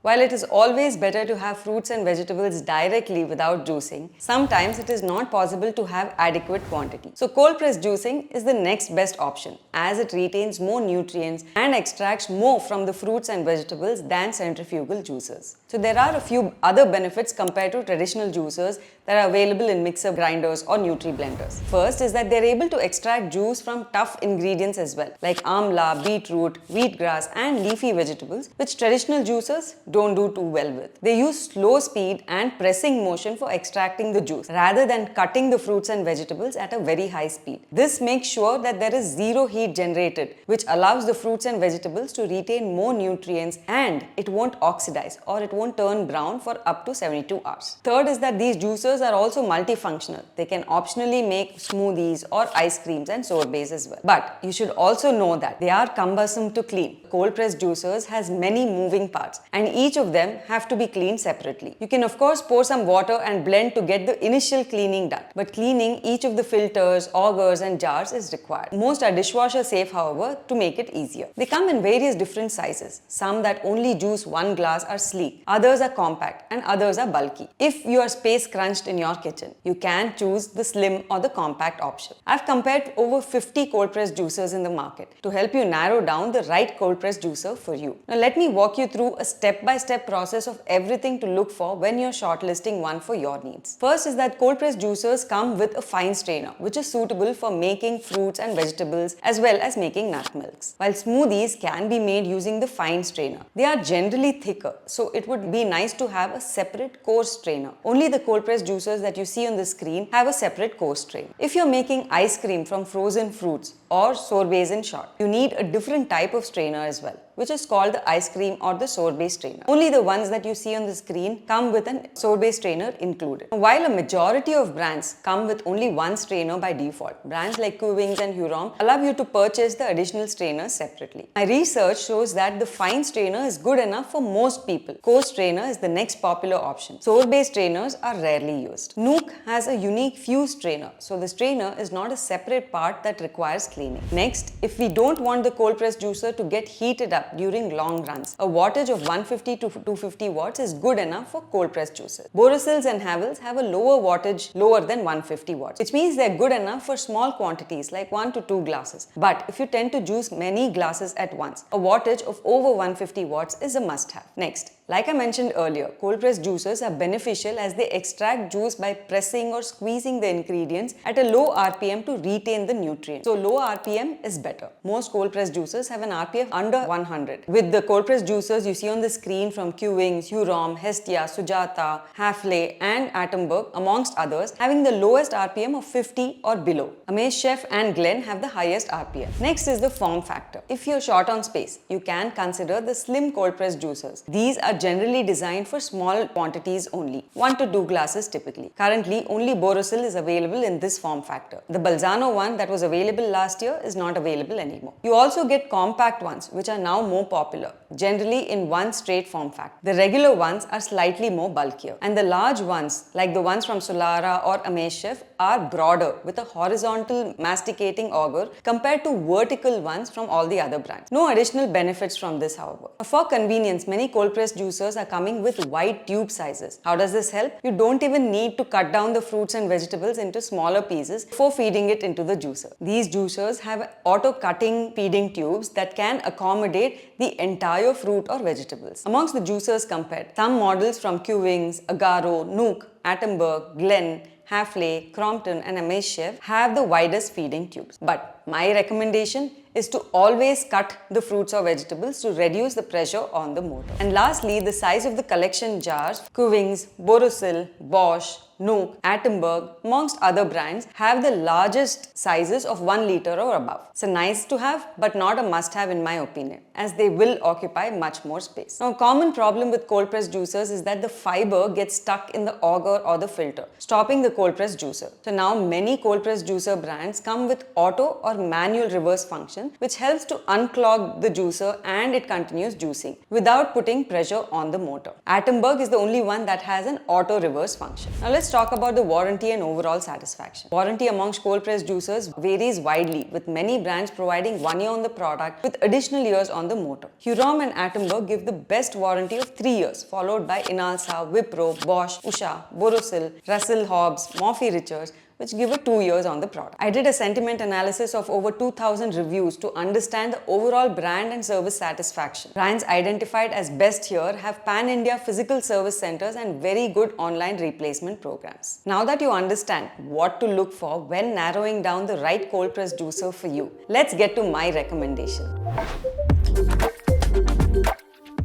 While it is always better to have fruits and vegetables directly without juicing, sometimes it is not possible to have adequate quantity. So cold press juicing is the next best option, as it retains more nutrients and extracts more from the fruits and vegetables than centrifugal juicers. So there are a few other benefits compared to traditional juicers that are available in mixer grinders or Nutri-blenders. First is that they're able to extract juice from tough ingredients as well, like amla, beetroot, wheatgrass and leafy vegetables, which traditional juicers don't do too well with. They use slow speed and pressing motion for extracting the juice, rather than cutting the fruits and vegetables at a very high speed. This makes sure that there is zero heat generated, which allows the fruits and vegetables to retain more nutrients and it won't oxidize or it won't turn brown for up to 72 hours. Third is that these juicers are also multifunctional. They can optionally make smoothies or ice creams and sorbets as well. But you should also know that they are cumbersome to clean. Cold press juicers has many moving parts and each of them have to be cleaned separately. You can of course pour some water and blend to get the initial cleaning done, but cleaning each of the filters, augers and jars is required. Most are dishwasher safe, however, to make it easier. They come in various different sizes. Some that only juice one glass are sleek, others are compact and others are bulky. If you are space crunched in your kitchen, you can choose the slim or the compact option. I've compared over 50 cold press juicers in the market to help you narrow down the right cold press juicer for you. Now let me walk you through a step-by-step process of everything to look for when you're shortlisting one for your needs. First is that cold press juicers come with a fine strainer, which is suitable for making fruits and vegetables as well as making nut milks. While smoothies can be made using the fine strainer, they are generally thicker, so it would be nice to have a separate coarse strainer. Only the cold press juicers that you see on the screen have a separate coarse strainer. If you're making ice cream from frozen fruits or sorbets in short, you need a different type of strainer as well, which is called the ice cream or the sorbet strainer. Only the ones that you see on the screen come with an sorbet strainer included. While a majority of brands come with only one strainer by default, brands like Kuvings and Hurom allow you to purchase the additional strainers separately. My research shows that the fine strainer is good enough for most people. Coarse strainer is the next popular option. Sorbet strainers are rarely used. Nuke has a unique fuse strainer, so the strainer is not a separate part that requires cleaning. Next, if we don't want the cold press juicer to get heated up during long runs, a wattage of 150 to 250 watts is good enough for cold press juicers. Borosils and Havels have a lower wattage lower than 150 watts, which means they're good enough for small quantities like 1 to 2 glasses. But if you tend to juice many glasses at once, a wattage of over 150 watts is a must-have. Next, like I mentioned earlier, cold press juicers are beneficial as they extract juice by pressing or squeezing the ingredients at a low RPM to retain the nutrients. So low RPM is better. Most cold press juicers have an RPM under 100. With the cold press juicers you see on the screen from Kuvings, Hurom, Hestia, Sujata, Hafele and Attenborough amongst others having the lowest RPM of 50 or below. Amaze Chef and Glen have the highest RPM. Next is the form factor. If you're short on space, you can consider the slim cold press juicers. These are generally designed for small quantities only, 1 to 2 glasses typically. Currently, only Borosil is available in this form factor. The Balzano one that was available last year is not available anymore. You also get compact ones, which are now more popular, generally in one straight form factor. The regular ones are slightly more bulkier, and the large ones, like the ones from Solara or Amaze Chef, are broader with a horizontal masticating auger compared to vertical ones from all the other brands. No additional benefits from this, however. For convenience, many cold press juicers are coming with wide tube sizes. How does this help? You don't even need to cut down the fruits and vegetables into smaller pieces before feeding it into the juicer. These juicers have auto cutting feeding tubes that can accommodate the entire fruit or vegetables. Amongst the juicers compared, some models from Kuvings, Agaro, Nuke, Attenborough, Glen, Hafele, Crompton and Amaze Chef have the widest feeding tubes. But my recommendation is to always cut the fruits or vegetables to reduce the pressure on the motor. And lastly, the size of the collection jars, Kuvings, Borosil, Bosch, Nuke, Attenborough, amongst other brands, have the largest sizes of 1 liter or above. It's a nice to have, but not a must have in my opinion, as they will occupy much more space. Now, a common problem with cold press juicers is that the fiber gets stuck in the auger or the filter, stopping the cold press juicer. So now many cold press juicer brands come with auto or or manual reverse function, which helps to unclog the juicer and it continues juicing without putting pressure on the motor. Atomberg is the only one that has an auto reverse function. Now let's talk about the warranty and overall satisfaction. Warranty amongst cold press juicers varies widely, with many brands providing 1 year on the product with additional years on the motor. Hurom and Atomberg give the best warranty of 3 years, followed by Inalsa, Wipro, Bosch, Usha, Borosil, Russell Hobbs, Morphy Richards, which give it 2 years on the product. I did a sentiment analysis of over 2,000 reviews to understand the overall brand and service satisfaction. Brands identified as best here have pan-India physical service centers and very good online replacement programs. Now that you understand what to look for when narrowing down the right cold press juicer for you, let's get to my recommendation.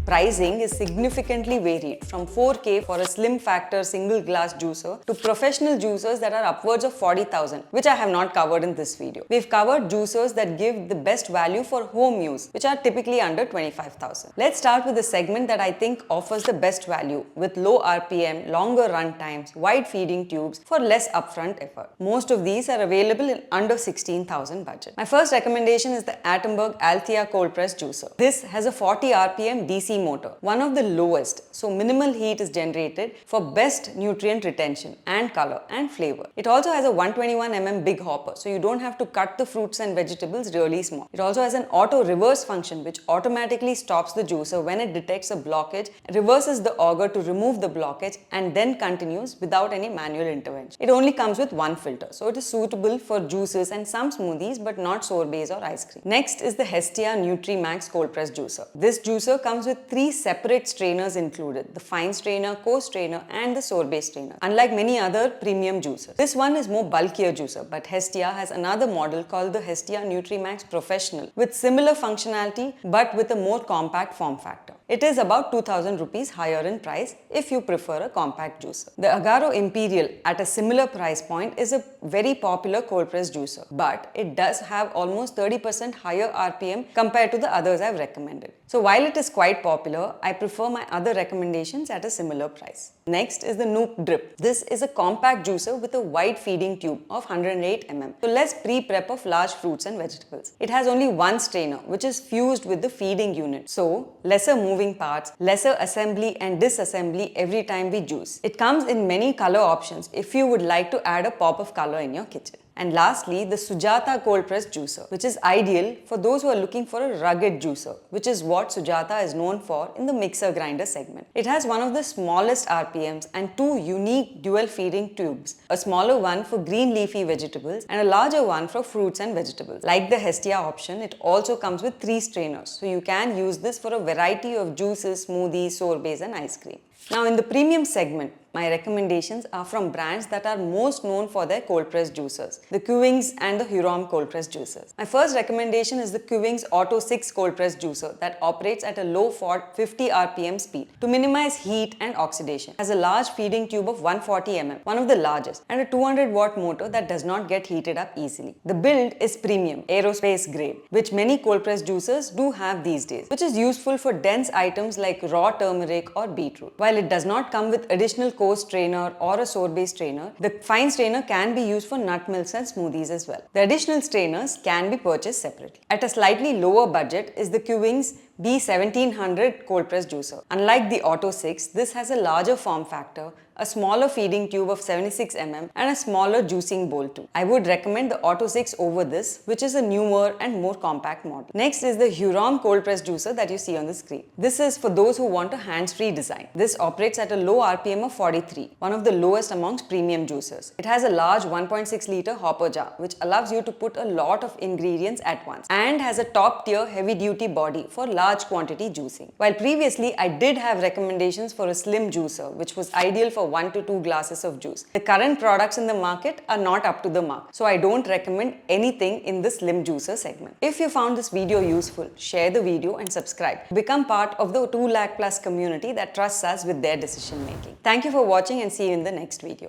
Pricing is significantly varied, from 4K for a slim factor single glass juicer to professional juicers that are upwards of 40,000, which I have not covered in this video. We've covered juicers that give the best value for home use, which are typically under 25,000. Let's start with the segment that I think offers the best value, with low RPM, longer run times, wide feeding tubes for less upfront effort. Most of these are available in under 16,000 budget. My first recommendation is the Atomberg Althea cold press juicer. This has a 40 RPM DC motor, one of the lowest, so minimal heat is generated for best nutrient retention and color and flavor. It also has a 121 mm big hopper, so you don't have to cut the fruits and vegetables really small. It also has an auto reverse function which automatically stops the juicer when it detects a blockage, reverses the auger to remove the blockage, and then continues without any manual intervention. It only comes with one filter, so it is suitable for juices and some smoothies but not sorbets or ice cream. Next is the Hestia NutriMax cold press juicer. This juicer comes with 3 separate strainers included: the fine strainer, core strainer, and the sorbet strainer, unlike many other premium juicers. This one is more bulkier juicer, but Hestia has another model called the Hestia NutriMax Professional with similar functionality but with a more compact form factor. It is about 2,000 rupees higher in price if you prefer a compact juicer. The Agaro Imperial at a similar price point is a very popular cold press juicer, but it does have almost 30% higher RPM compared to the others I've recommended. So while it is quite popular, I prefer my other recommendations at a similar price. Next is the Nuke Drip. This is a compact juicer with a wide feeding tube of 108 mm, so less pre-prep of large fruits and vegetables. It has only one strainer, which is fused with the feeding unit, so lesser moving parts, lesser assembly and disassembly every time we juice. It comes in many color options if you would like to add a pop of color in your kitchen. And lastly, the Sujata cold press juicer, which is ideal for those who are looking for a rugged juicer, which is what Sujata is known for in the mixer grinder segment. It has one of the smallest RPMs and 2 unique dual feeding tubes, a smaller one for green leafy vegetables and a larger one for fruits and vegetables. Like the Hestia option, it also comes with 3 strainers, so you can use this for a variety of juices, smoothies, sorbets and ice cream. Now in the premium segment, my recommendations are from brands that are most known for their cold press juicers, the Kuvings and the Hurom cold press juicers. My first recommendation is the Kuvings Auto 6 cold press juicer that operates at a low 50 RPM speed to minimize heat and oxidation. It has a large feeding tube of 140 mm, one of the largest, and a 200 watt motor that does not get heated up easily. The build is premium, aerospace grade, which many cold press juicers do have these days, which is useful for dense items like raw turmeric or beetroot. While it does not come with additional core strainer or a sorbet strainer, the fine strainer can be used for nut milks and smoothies as well. The additional strainers can be purchased separately. At a slightly lower budget is the Kuvings B1700 cold press juicer. Unlike the Auto 6, this has a larger form factor, a smaller feeding tube of 76 mm and a smaller juicing bowl too. I would recommend the Auto 6 over this, which is a newer and more compact model. Next is the Hurom cold press juicer that you see on the screen. This is for those who want a hands-free design. This operates at a low RPM of 43, one of the lowest amongst premium juicers. It has a large 1.6 liter hopper jar, which allows you to put a lot of ingredients at once, and has a top-tier heavy-duty body for large quantity juicing. While previously I did have recommendations for a slim juicer, which was ideal for 1 to 2 glasses of juice. The current products in the market are not up to the mark, so I don't recommend anything in the slim juicer segment. If you found this video useful, share the video and subscribe. Become part of the 2 lakh plus community that trusts us with their decision making. Thank you for watching and see you in the next video.